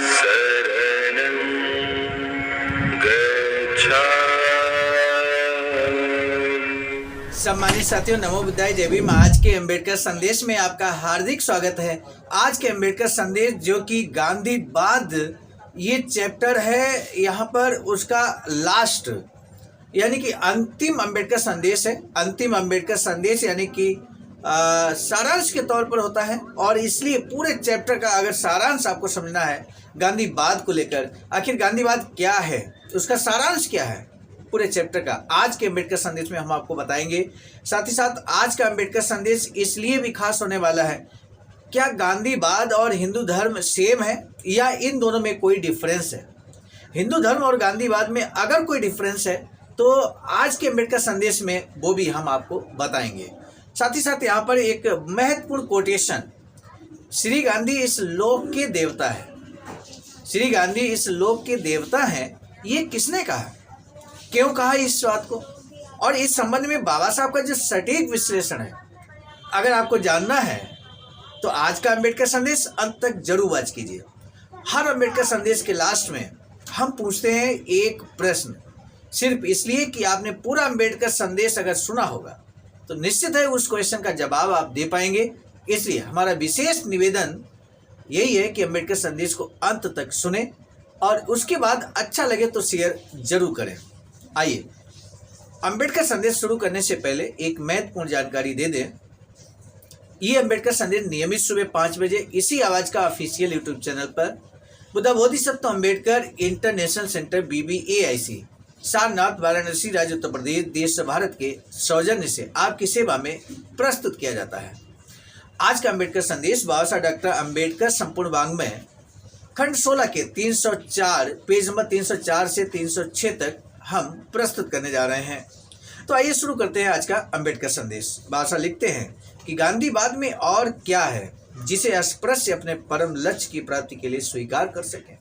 शरणं गच्छामि। सम्मानित साथियों, नमो बुद्धाय, जय भीम। आज के अम्बेडकर संदेश में आपका हार्दिक स्वागत है। आज के अम्बेडकर संदेश जो कि गांधीवाद ये चैप्टर है, यहाँ पर उसका लास्ट यानी कि अंतिम अम्बेडकर संदेश है। अंतिम अम्बेडकर संदेश यानी कि सारांश के तौर पर होता है, और इसलिए पूरे चैप्टर का अगर सारांश आपको समझना है गांधीवाद को लेकर, आखिर गांधीवाद क्या है, उसका सारांश क्या है पूरे चैप्टर का, आज के अम्बेडकर संदेश में हम आपको बताएंगे। साथ ही साथ आज का अम्बेडकर संदेश इसलिए भी खास होने वाला है, क्या गांधीवाद और हिंदू धर्म सेम है या इन दोनों में कोई डिफरेंस है। हिंदू धर्म और गांधीवाद में अगर कोई डिफरेंस है तो आज के अम्बेडकर संदेश में वो भी हम आपको बताएंगे। साथ ही साथ यहाँ पर एक महत्वपूर्ण कोटेशन, श्री गांधी इस लोक के देवता है। श्री गांधी इस लोक के देवता हैं, ये किसने कहा, क्यों कहा इस बात को, और इस संबंध में बाबा साहब का जो सटीक विश्लेषण है, अगर आपको जानना है तो आज का अम्बेडकर संदेश अंत तक जरूर वॉच कीजिए। हर अम्बेडकर संदेश के लास्ट में हम पूछते हैं एक प्रश्न, सिर्फ इसलिए कि आपने पूरा अम्बेडकर संदेश अगर सुना होगा तो निश्चित है उस क्वेश्चन का जवाब आप दे पाएंगे। इसलिए हमारा विशेष निवेदन यही है कि अम्बेडकर संदेश को अंत तक सुने और उसके बाद अच्छा लगे तो शेयर जरूर करें। आइए अम्बेडकर संदेश शुरू करने से पहले एक महत्वपूर्ण जानकारी दे दें। ये अम्बेडकर संदेश नियमित सुबह 5 बजे इसी आवाज़ का ऑफिशियल यूट्यूब चैनल पर Buddha Bodhisattva Ambedkar international centre BBAIC Sarnath, Varanasi, राज्य उत्तर प्रदेश, देश भारत के सौजन्य से आपकी सेवा में प्रस्तुत किया जाता है। आज का अम्बेडकर संदेश बाबा साहब डॉक्टर अम्बेडकर संपूर्ण वाङ्मय खंड 16 के 304 पेज नंबर 304 से 306 तक हम प्रस्तुत करने जा रहे हैं। तो आइए शुरू करते हैं आज का अम्बेडकर संदेश। बाबा साहब लिखते हैं कि गांधीवाद में और क्या है जिसे अस्पृश्य अपने परम लक्ष्य की प्राप्ति के लिए स्वीकार कर सके।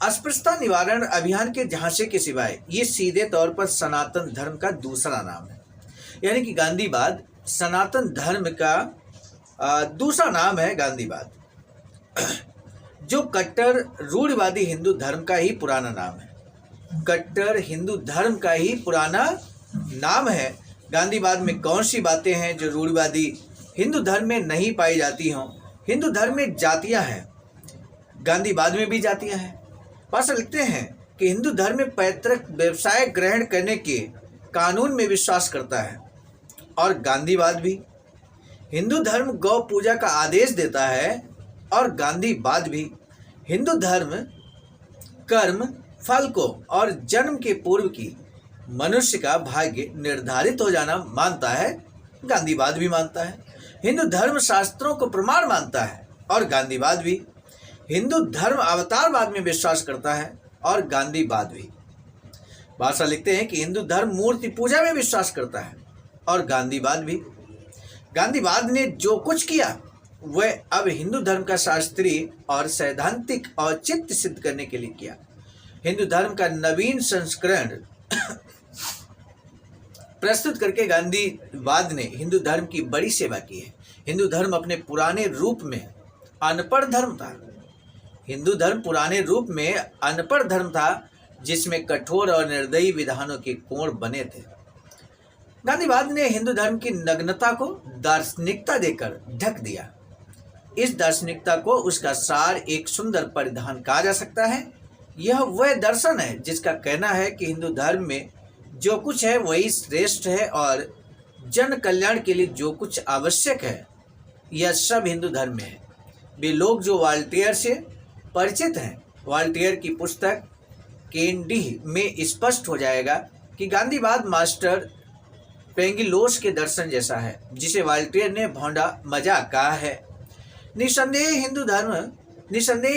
अस्पृश्यता निवारण अभियान के झांसे के सिवाय ये सीधे तौर पर सनातन धर्म का दूसरा नाम है। यानी कि गांधीवाद सनातन धर्म का दूसरा नाम है। गांधीवाद जो कट्टर रूढ़िवादी हिंदू धर्म का ही पुराना नाम है। कट्टर हिंदू धर्म का ही पुराना नाम है। गांधीवाद में कौन सी बातें हैं जो रूढ़िवादी हिंदू धर्म में नहीं पाई जाती हों। हिंदू धर्म में जातियां हैं, गांधीवाद में भी जातियां हैं। पास लिखते हैं कि हिंदू धर्म में पैतृक व्यवसाय ग्रहण करने के कानून में विश्वास करता है, और गांधीवाद भी। हिंदू धर्म गौ पूजा का आदेश देता है, और गांधीवाद भी। हिंदू धर्म कर्म फल को और जन्म के पूर्व की मनुष्य का भाग्य निर्धारित हो जाना मानता है, गांधीवाद भी मानता है। हिंदू धर्म शास्त्रों को प्रमाण मानता है, और गांधीवाद भी। हिंदू धर्म अवतारवाद में विश्वास करता है, और गांधीवाद भी। भाषा लिखते हैं कि हिंदू धर्म मूर्ति पूजा में विश्वास करता है, और गांधीवाद भी। गांधीवाद ने जो कुछ किया वह अब हिंदू धर्म का शास्त्रीय और सैद्धांतिक औचित्य सिद्ध करने के लिए किया। हिंदू धर्म का नवीन संस्करण प्रस्तुत करके गांधीवाद ने हिंदू धर्म की बड़ी सेवा की है। हिंदू धर्म अपने पुराने रूप में अनपढ़ धर्म था। हिंदू धर्म पुराने रूप में अनपढ़ धर्म था, जिसमें कठोर और निर्दयी विधानों के कोण बने थे। गांधीवाद ने हिंदू धर्म की नग्नता को दार्शनिकता देकर ढक दिया। इस दार्शनिकता को उसका सार एक सुंदर परिधान कहा जा सकता है। यह वह दर्शन है जिसका कहना है कि हिंदू धर्म में जो कुछ है वही श्रेष्ठ है, और जन कल्याण के लिए जो कुछ आवश्यक है यह सब हिंदू धर्म में है। वे लोग जो वॉल्टेयर से परिचित हैं, वॉल्टेयर की पुस्तक कैंडी में स्पष्ट हो जाएगा कि गांधीवाद मास्टर पेंगिलोस के दर्शन जैसा है, जिसे वॉल्टेयर ने भौंडा मजाक कहा है। निसंदेह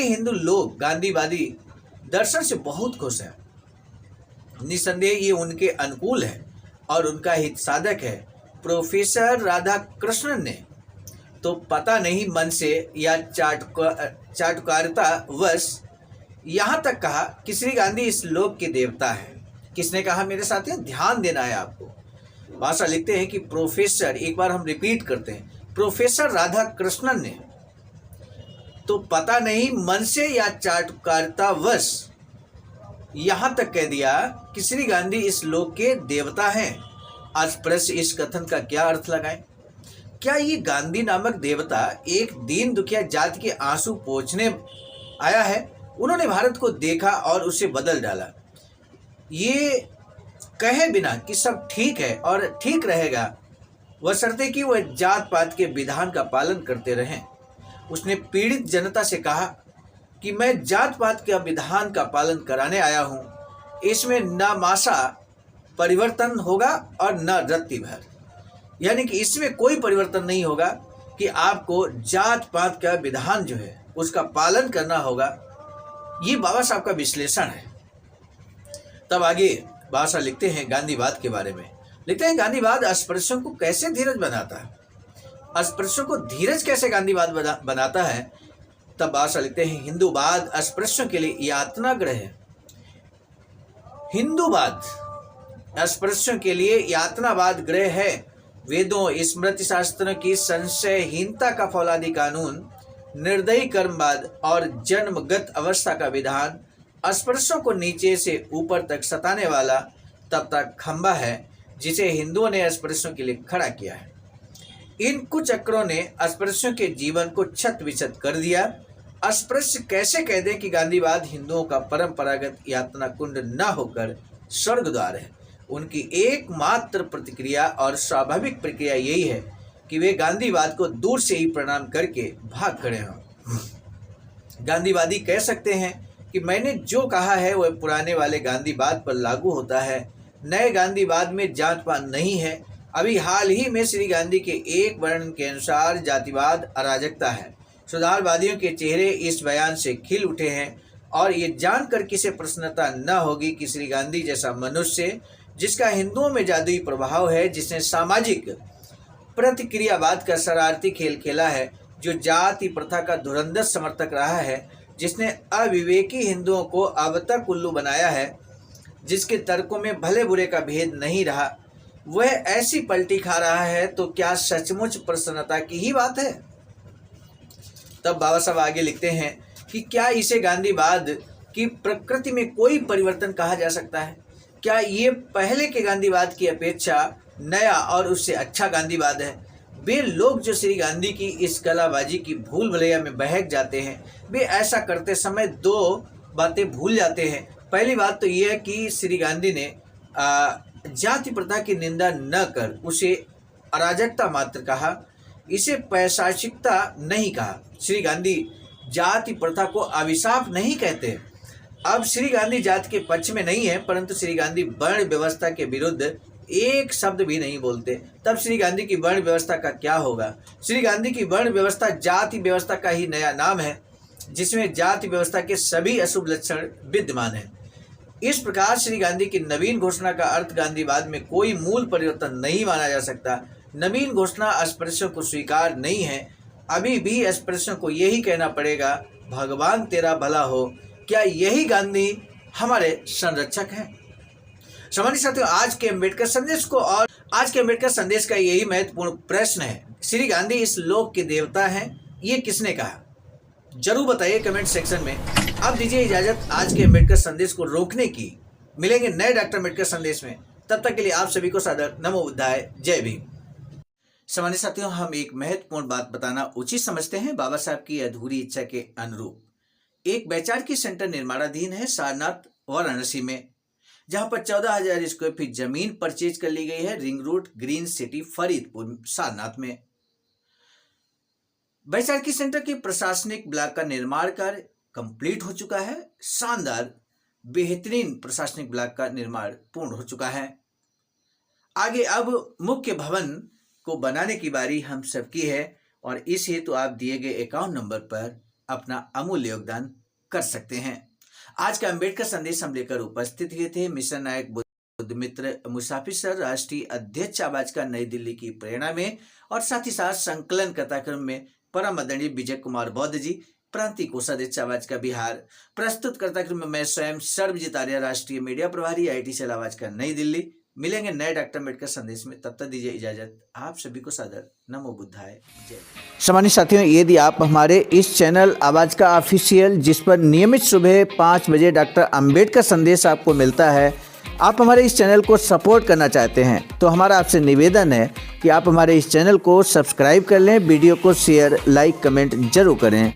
हिंदू लोग गांधीवादी दर्शन से बहुत खुश हैं। निसंदेह ये उनके अनुकूल है और उनका हित साधक है। प्रोफेसर राधाकृष्णन ने तो पता नहीं मन से या चाटुकारिता वश यहाँ तक कहा कि श्री गांधी इस लोक के देवता है। किसने कहा मेरे साथियों, ध्यान देना है आपको। भाषा लिखते हैं कि प्रोफेसर, एक बार हम रिपीट करते हैं, प्रोफेसर राधाकृष्णन ने तो पता नहीं मन से या चाटुकारितावश यहाँ तक कह दिया कि श्री गांधी इस लोक के देवता हैं। अस्पृश्य इस कथन का क्या अर्थ लगाएं? क्या ये गांधी नामक देवता एक दीन दुखिया जाति के आंसू पोंछने आया है? उन्होंने भारत को देखा और उसे बदल डाला। ये कहे बिना कि सब ठीक है और ठीक रहेगा, बशर्ते कि वह जात पात के विधान का पालन करते रहें। उसने पीड़ित जनता से कहा कि मैं जात पात के विधान का पालन कराने आया हूँ। इसमें न मासा परिवर्तन होगा और न रत्ती भर, यानी कि इसमें कोई परिवर्तन नहीं होगा कि आपको जात पात का विधान जो है उसका पालन करना होगा। ये बाबा साहब का विश्लेषण है। तब आगे बाबा साहब लिखते हैं गांधीवाद के बारे में। लिखते हैं गांधीवाद अस्पृश्यों को कैसे धीरज बनाता है, अस्पृश्यों को धीरज कैसे गांधीवाद बनाता है। तब बाबा साहब लिखते हैं हिंदूवाद अस्पृश्यों के लिए यातना ग्रह है। हिंदूवाद अस्पृश्यों के लिए यातनावाद ग्रह है। वेदों स्मृति शास्त्रों की संशयहीनता का फौलादी कानून, निर्दयी कर्मवाद और जन्मगत अवस्था का विधान अस्पृश्यों को नीचे से ऊपर तक सताने वाला तब तक खंबा है जिसे हिंदुओं ने अस्पृश्यों के लिए खड़ा किया है। इन कुचक्रों ने अस्पृश्यों के जीवन को छत विछत कर दिया। अस्पृश्य कैसे कह दें कि गांधीवाद हिंदुओं का परंपरागत यातना कुंड न होकर स्वर्ग द्वार है। उनकी एकमात्र प्रतिक्रिया और स्वाभाविक प्रक्रिया यही है कि वे गांधीवाद को दूर से ही प्रणाम करके भाग खड़े हों। गांधीवादी कह सकते हैं कि मैंने जो कहा है वह पुराने वाले गांधीवाद पर लागू होता है। नए गांधीवाद में जात पात नहीं है। अभी हाल ही में श्री गांधी के एक वर्णन के अनुसार जातिवाद अराजकता है। सुधारवादियों के चेहरे इस बयान से खिल उठे हैं और ये जानकर किसे प्रसन्नता न होगी कि श्री गांधी जैसा मनुष्य, जिसका हिंदुओं में जादुई प्रभाव है, जिसने सामाजिक प्रतिक्रियावाद का शरारती खेल खेला है, जो जाति प्रथा का धुरंधर समर्थक रहा है, जिसने अविवेकी हिंदुओं को अब तक उल्लू बनाया है, जिसके तर्कों में भले बुरे का भेद नहीं रहा, वह ऐसी पलटी खा रहा है, तो क्या सचमुच प्रसन्नता की ही बात है? तब बाबा साहब आगे लिखते हैं कि क्या इसे गांधीवाद की प्रकृति में कोई परिवर्तन कहा जा सकता है? क्या ये पहले के गांधीवाद की अपेक्षा नया और उससे अच्छा गांधीवाद है? वे लोग जो श्री गांधी की इस कलाबाजी की भूल भुलैया में बहक जाते हैं, वे ऐसा करते समय दो बातें भूल जाते हैं। पहली बात तो ये है कि श्री गांधी ने जाति प्रथा की निंदा न कर उसे अराजकता मात्र कहा, इसे पैशाचिकता नहीं कहा। श्री गांधी जाति प्रथा को अभिशाप नहीं कहते। अब श्री गांधी जाति के पक्ष में नहीं है, परंतु श्री गांधी वर्ण व्यवस्था के विरुद्ध एक शब्द भी नहीं बोलते। तब श्री गांधी की वर्ण व्यवस्था का क्या होगा? श्री गांधी की वर्ण व्यवस्था जाति व्यवस्था का ही नया नाम है, जिसमें जाति व्यवस्था के सभी अशुभ लक्षण विद्यमान हैं। इस प्रकार श्री गांधी की नवीन घोषणा का अर्थ गांधीवाद में कोई मूल परिवर्तन नहीं माना जा सकता। नवीन घोषणा अस्पृश्यों को स्वीकार नहीं है। अभी भी अस्पृश्यों को यही कहना पड़ेगा, भगवान तेरा भला हो। क्या यही गांधी हमारे संरक्षक हैं? सामान्य साथियों, आज के अम्बेडकर संदेश का यही महत्वपूर्ण प्रश्न है, श्री गांधी इस लोक के देवता हैं, ये किसने कहा? जरूर बताइए कमेंट सेक्शन में। अब दीजिए इजाजत आज के अम्बेडकर संदेश को रोकने की। मिलेंगे नए डॉक्टर अम्बेडकर संदेश में। तब तक के लिए आप सभी को सादर नमो बुद्धाय, जय भीम। सामान्य साथियों, हम एक महत्वपूर्ण बात बताना उचित समझते हैं। बाबा साहब की अधूरी इच्छा के अनुरूप एक वैचारिकी सेंटर निर्माणाधीन है सारनाथ वाराणसी में, जहां पर 14,000 स्क्वायर फीट जमीन परचेज कर ली गई है ring road green city Faridpur Sarnath में। वैचारिकी सेंटर के प्रशासनिक ब्लॉक का निर्माण कार्य कंप्लीट हो चुका है। शानदार बेहतरीन प्रशासनिक ब्लॉक का निर्माण पूर्ण हो चुका है। आगे अब मुख्य भवन को बनाने की बारी हम सबकी है और इस हेतु आप दिए गए अकाउंट नंबर पर अपना अमूल्य योगदान कर सकते हैं। आज का अम्बेडकर संदेश हम लेकर उपस्थित हुए थे मिशन नायक बुद्ध मित्र मुसाफिर सर, राष्ट्रीय अध्यक्ष आवाज का नई दिल्ली की प्रेरणा में, और साथ ही साथ संकलन कथाक्रम में परम आदरणीय विजय कुमार बौद्ध जी, प्रांतीय कोषाध्यक्ष आवाज का बिहार। प्रस्तुत कथाक्रम में मैं स्वयं सर्वजित आर्य, राष्ट्रीय मीडिया प्रभारी, IIT सेल आवाज का नई दिल्ली। मिलेंगे नए डॉक्टर अम्बेडकर संदेश में, तब तक दीजिए इजाजत। आप सभी को सादर नमो बुद्धाय जय। सम्मानित साथियों, यदि आप हमारे इस चैनल आवाज का ऑफिशियल, जिस पर नियमित सुबह 5 बजे डॉक्टर अम्बेडकर संदेश आपको मिलता है, आप हमारे इस चैनल को सपोर्ट करना चाहते हैं, तो हमारा आपसे निवेदन है कि आप हमारे इस चैनल को सब्सक्राइब कर लें, वीडियो को शेयर, लाइक, कमेंट जरूर करें।